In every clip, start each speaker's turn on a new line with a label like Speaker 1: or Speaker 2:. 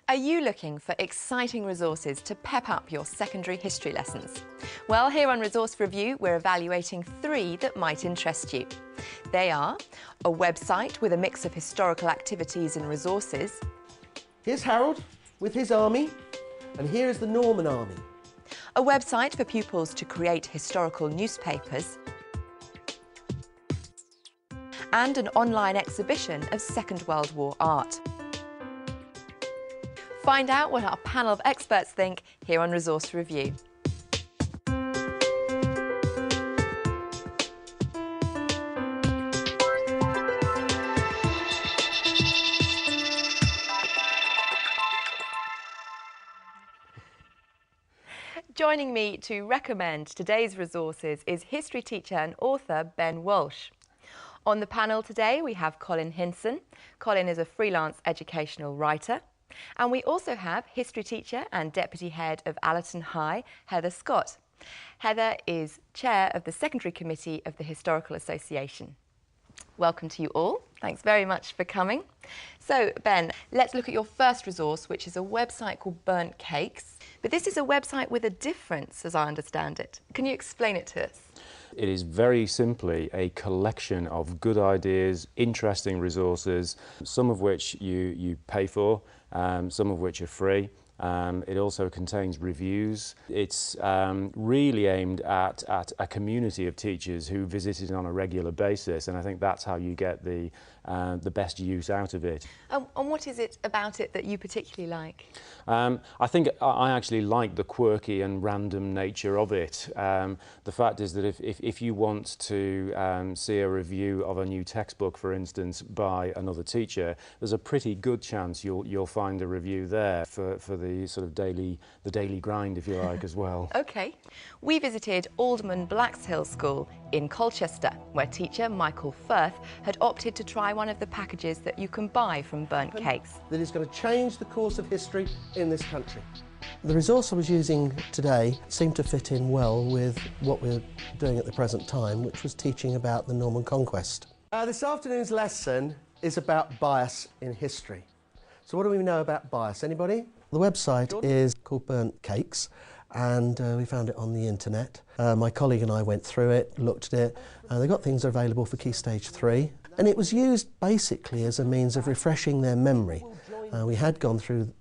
Speaker 1: Are you looking for exciting resources to pep up your secondary history lessons? Well, here on Resource Review, we're evaluating 3 that might interest you. They are a website with a mix of historical activities and resources.
Speaker 2: Here's Harold with his army, and here is the Norman army.
Speaker 1: A website for pupils to create historical newspapers. And an online exhibition of Second World War art. Find out what our panel of experts think here on Resource Review. Joining me to recommend today's resources is history teacher and author Ben Walsh. On the panel today we have Colin Hinson. Colin is a freelance educational writer. And we also have history teacher and deputy head of Allerton High, Heather Scott. Heather is chair of the secondary committee of the Historical Association. Welcome to you all. Thanks very much for coming. So, Ben, let's look at your first resource, which is a website called Burnt Cakes. But this is a website with a difference, as I understand it. Can you explain it to us?
Speaker 3: It is very simply a collection of good ideas, interesting resources, some of which you pay for, some of which are free. It also contains reviews. It's really aimed at a community of teachers who visit it on a regular basis, and I think that's how you get the best use out of it.
Speaker 1: And what is it about it that you particularly like?
Speaker 3: I think I actually like the quirky and random nature of it. The fact is that if you want to see a review of a new textbook, for instance, by another teacher, there's a pretty good chance you'll find a review there for the sort of daily grind, if you like, as well.
Speaker 1: OK. We visited Alderman Blackshill School in Colchester, where teacher Michael Firth had opted to try one of the packages that you can buy from Burnt Cakes.
Speaker 2: That is going to change the course of history in this country. The resource I was using today seemed to fit in well with what we're doing at the present time, which was teaching about the Norman Conquest. This afternoon's lesson is about bias in history. So what do we know about bias? Anybody? The website is called Burnt Cakes, and we found it on the internet. My colleague and I went through it, looked at it. They got things available for Key Stage 3, and it was used basically as a means of refreshing their memory. We had gone through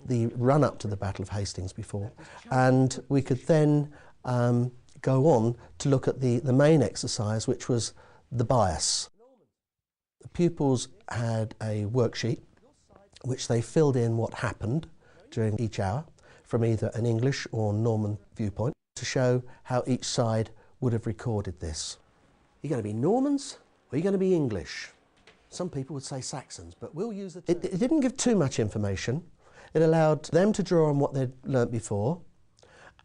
Speaker 2: the run-up to the Battle of Hastings before, and we could then go on to look at the main exercise, which was the bias. The pupils had a worksheet which they filled in what happened during each hour from either an English or Norman viewpoint to show how each side would have recorded this. Are you going to be Normans or are you going to be English? Some people would say Saxons, but we'll use the term. It didn't give too much information. It allowed them to draw on what they'd learnt before,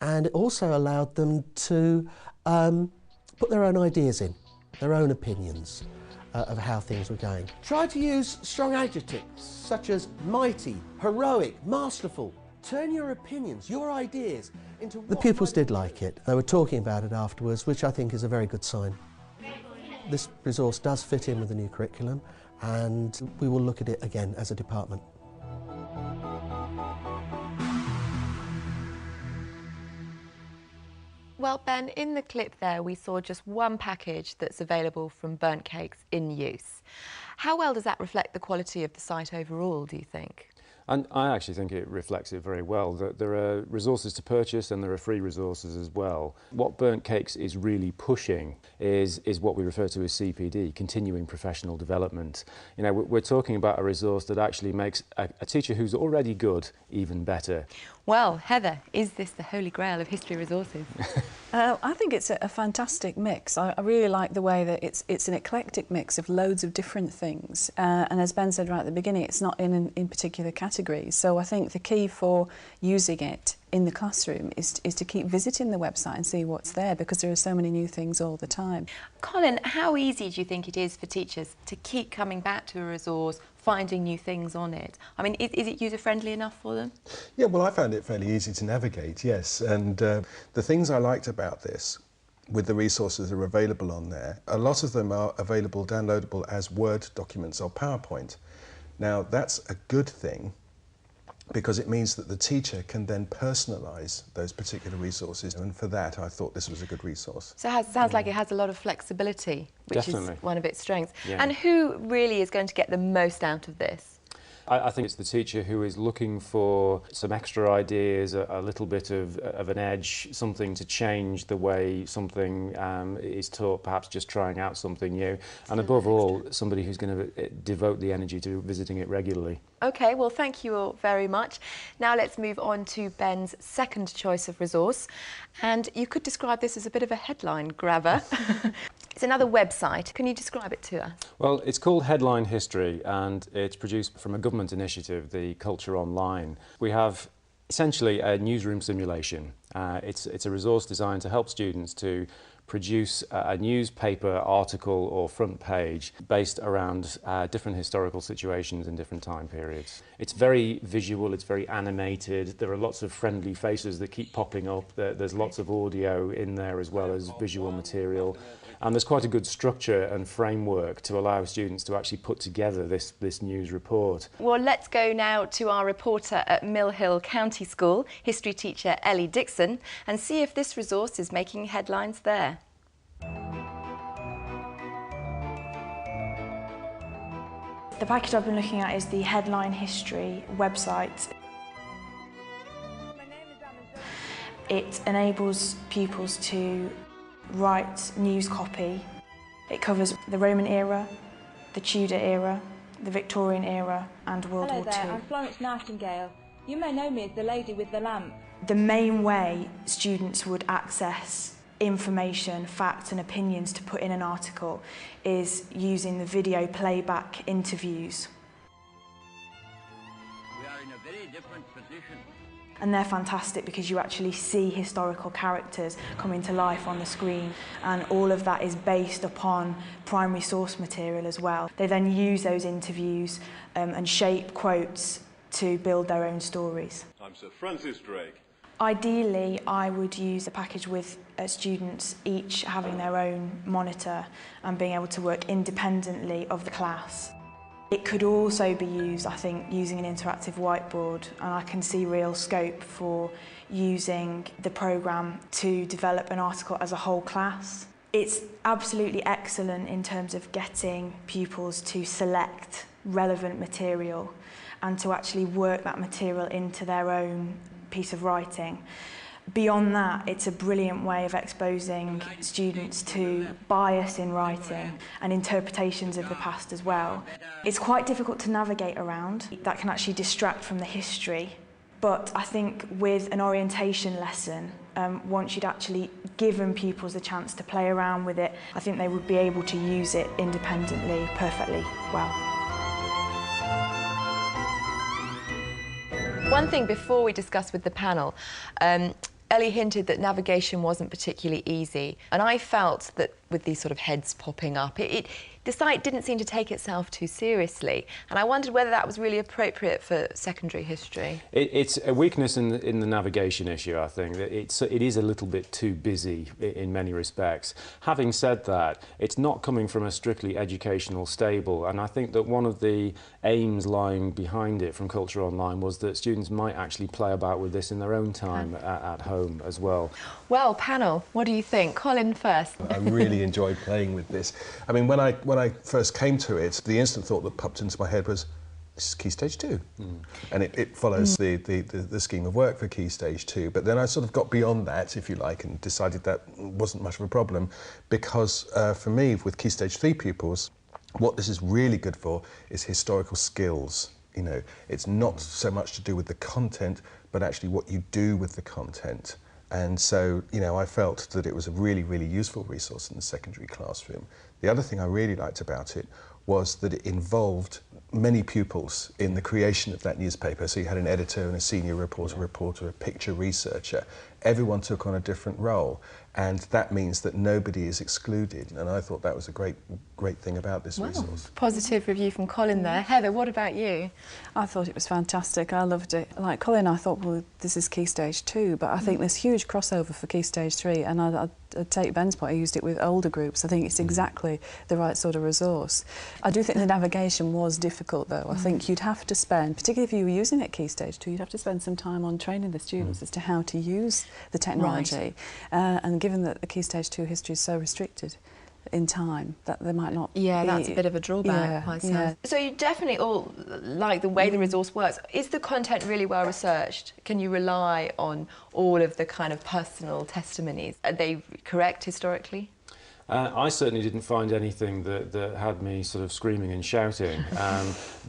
Speaker 2: and it also allowed them to put their own ideas in, their own opinions of how things were going. Try to use strong adjectives such as mighty, heroic, masterful. Turn your opinions, your ideas into what... The pupils did like it. They were talking about it afterwards, which I think is a very good sign. This resource does fit in with the new curriculum, and we will look at it again as a department.
Speaker 1: Well, Ben, in the clip there we saw just one package that's available from Burnt Cakes in use. How well does that reflect the quality of the site overall, do you think?
Speaker 3: And I actually think it reflects it very well. There are resources to purchase and there are free resources as well. What Burnt Cakes is really pushing is what we refer to as CPD, continuing professional development. You know, we're talking about a resource that actually makes a teacher who's already good even better.
Speaker 1: Well, Heather, is this the holy grail of history resources?
Speaker 4: I think it's a fantastic mix. I really like the way that it's an eclectic mix of loads of different things. And as Ben said right at the beginning, it's not in particular categories. So I think the key for using it in the classroom is to keep visiting the website and see what's there, because there are so many new things all the time.
Speaker 1: Colin, how easy do you think it is for teachers to keep coming back to a resource, finding new things on it? I mean, is it user-friendly enough for them?
Speaker 5: Yeah, well, I found it fairly easy to navigate, yes. And the things I liked about this, with the resources that are available on there, a lot of them are available, downloadable as Word documents or PowerPoint. Now, that's a good thing because it means that the teacher can then personalise those particular resources, and for that I thought this was a good resource.
Speaker 1: So it sounds like it has a lot of flexibility, which
Speaker 3: Definitely.
Speaker 1: is one of its strengths.
Speaker 3: Yeah.
Speaker 1: And who really is going to get the most out of this?
Speaker 3: I think it's the teacher who is looking for some extra ideas, a little bit of an edge, something to change the way something is taught, perhaps just trying out something new. And above all, somebody who's going to devote the energy to visiting it regularly.
Speaker 1: OK, well, thank you all very much. Now let's move on to Ben's second choice of resource. And you could describe this as a bit of a headline grabber. It's another website. Can you describe it to us?
Speaker 3: Well, it's called Headline History, and it's produced from a government initiative, the Culture Online. We have essentially a newsroom simulation. It's a resource designed to help students to produce a newspaper article or front page based around different historical situations in different time periods. It's very visual, it's very animated, there are lots of friendly faces that keep popping up, there's lots of audio in there as well as visual material, and there's quite a good structure and framework to allow students to actually put together this news report.
Speaker 1: Well, let's go now to our reporter at Mill Hill County School, history teacher Ellie Dixon, and see if this resource is making headlines there.
Speaker 6: The package I've been looking at is the Headline History website. It enables pupils to write news copy. It covers the Roman era, the Tudor era, the Victorian era and World War II.
Speaker 7: Hello there, I'm Florence Nightingale. You may know me as the lady with the lamp.
Speaker 6: The main way students would access information, facts and opinions to put in an article is using the video playback interviews.
Speaker 8: We are in a very different position.
Speaker 6: And they're fantastic because you actually see historical characters coming to life on the screen, and all of that is based upon primary source material as well. They then use those interviews and shape quotes to build their own stories.
Speaker 9: I'm Sir Francis Drake.
Speaker 6: Ideally, I would use a package with students each having their own monitor and being able to work independently of the class. It could also be used, I think, using an interactive whiteboard, and I can see real scope for using the programme to develop an article as a whole class. It's absolutely excellent in terms of getting pupils to select relevant material and to actually work that material into their own piece of writing. Beyond that, it's a brilliant way of exposing students to bias in writing and interpretations of the past as well. It's quite difficult to navigate around. That can actually distract from the history. But I think with an orientation lesson, once you'd actually given pupils a chance to play around with it, I think they would be able to use it independently perfectly well.
Speaker 1: One thing before we discuss with the panel, Ellie hinted that navigation wasn't particularly easy, and I felt that with these sort of heads popping up, the site didn't seem to take itself too seriously, and I wondered whether that was really appropriate for secondary history.
Speaker 3: It's a weakness in the navigation issue, I think. It is a little bit too busy in many respects. Having said that, it's not coming from a strictly educational stable, and I think that one of the aims lying behind it from Culture Online was that students might actually play about with this in their own time at home as well.
Speaker 1: Well, panel, what do you think? Colin first.
Speaker 5: I really enjoyed playing with this. I mean, when I first came to it, the instant thought that popped into my head was, this is Key Stage 2. And it follows the scheme of work for Key Stage 2. But then I sort of got beyond that, if you like, and decided that wasn't much of a problem, because for me, with Key Stage 3 pupils, what this is really good for is historical skills. You know, it's not so much to do with the content, but actually what you do with the content. And so, you know, I felt that it was a really, really useful resource in the secondary classroom. The other thing I really liked about it was that it involved many pupils in the creation of that newspaper. So you had an editor and a senior reporter, a picture researcher, everyone took on a different role, and that means that nobody is excluded. And I thought that was a great thing about this resource.
Speaker 1: Positive review from Colin there. Heather, what about you?
Speaker 4: I thought it was fantastic. I loved it. Like Colin, I thought, well, this is Key Stage 2, but I think there's huge crossover for Key Stage 3, and I'd take Ben's point, I used it with older groups. I think it's exactly the right sort of resource. I do think the navigation was difficult, though. I think you'd have to spend, particularly if you were using it at Key Stage 2, you'd have to spend some time on training the students as to how to use the technology. And given that the Key Stage 2 history is so restricted in time, that they might not be...
Speaker 1: That's a bit of a drawback. So you definitely all like the way the resource works. Is the content really well researched? Can you rely on all of the kind of personal testimonies? Are they correct historically?
Speaker 3: I certainly didn't find anything that had me sort of screaming and shouting.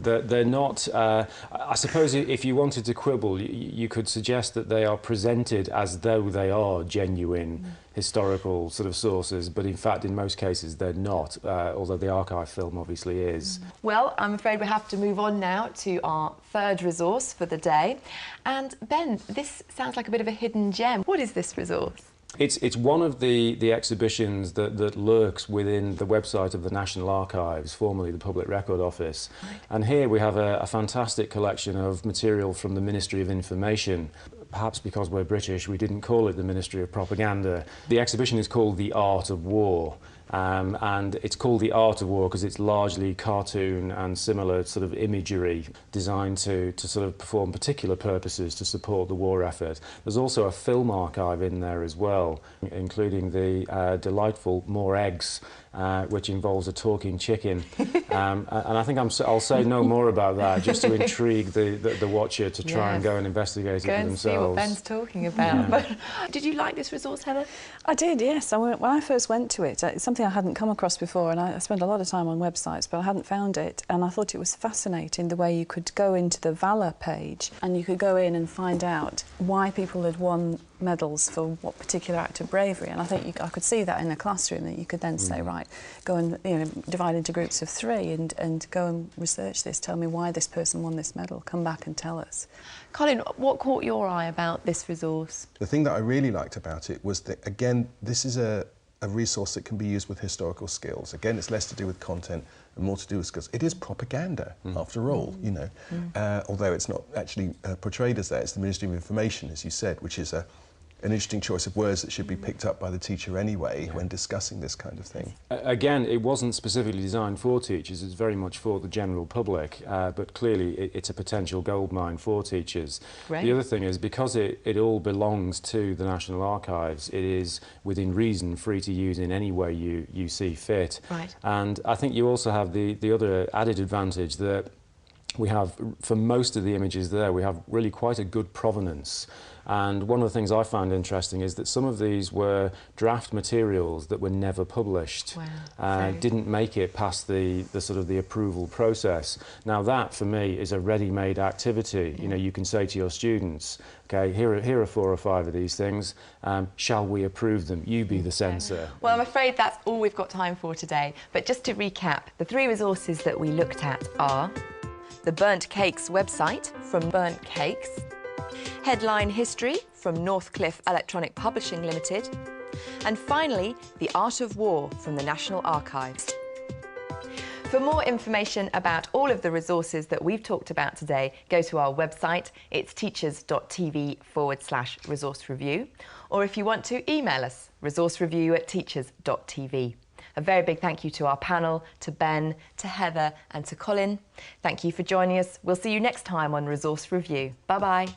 Speaker 3: They're not... I suppose if you wanted to quibble, you could suggest that they are presented as though they are genuine historical sort of sources, but in fact, in most cases, they're not, although the archive film obviously is.
Speaker 1: Well, I'm afraid we have to move on now to our third resource for the day. And Ben, this sounds like a bit of a hidden gem. What is this resource?
Speaker 3: It's one of the exhibitions that lurks within the website of the National Archives, formerly the Public Record Office. And here we have a fantastic collection of material from the Ministry of Information. Perhaps because we're British, we didn't call it the Ministry of Propaganda. The exhibition is called The Art of War. And it's called The Art of War because it's largely cartoon and similar sort of imagery designed to sort of perform particular purposes to support the war effort. There's also a film archive in there as well, including the delightful More Eggs, which involves a talking chicken. And I think I'll say no more about that, just to intrigue the watcher to try and go and investigate it for themselves.
Speaker 1: Go and see what Ben's talking about. But did you like this resource, Heather?
Speaker 4: I did, yes. When I first went to it, it's something I hadn't come across before, and I spent a lot of time on websites, but I hadn't found it, and I thought it was fascinating the way you could go into the Valour page and you could go in and find out why people had won medals for what particular act of bravery. And I think I could see that in a classroom, that you could then say, right, go and divide into groups of 3 and go and research this, tell me why this person won this medal, come back and tell us.
Speaker 1: Colin, what caught your eye about this resource?
Speaker 5: The thing that I really liked about it was that, again, this is a resource that can be used with historical skills. Again, it's less to do with content and more to do with skills. It is propaganda, after all, although it's not actually portrayed as that. It's the Ministry of Information, as you said, which is an interesting choice of words that should be picked up by the teacher anyway when discussing this kind of thing.
Speaker 3: Again, it wasn't specifically designed for teachers, it's very much for the general public, but clearly it's a potential goldmine for teachers.
Speaker 1: Great.
Speaker 3: The other thing is, because it all belongs to the National Archives, it is within reason free to use in any way you see fit.
Speaker 1: Right.
Speaker 3: And I think you also have the other added advantage that we have, for most of the images there, we have really quite a good provenance. And one of the things I found interesting is that some of these were draft materials that were never published.
Speaker 1: Wow.
Speaker 3: Didn't make it past the sort of the approval process. Now that, for me, is a ready-made activity. You know, you can say to your students, okay, here are 4 or 5 of these things. Shall we approve them? You be the censor.
Speaker 1: Well, I'm afraid that's all we've got time for today. But just to recap, the 3 resources that we looked at are the Burnt Cakes website from Burnt Cakes, Headline History from Northcliffe Electronic Publishing Limited, and finally, The Art of War from the National Archives. For more information about all of the resources that we've talked about today, go to our website. It's teachers.tv/resource review. Or if you want to, email us, resourcereview@teachers.tv. A very big thank you to our panel, to Ben, to Heather and to Colin. Thank you for joining us. We'll see you next time on Resource Review. Bye-bye.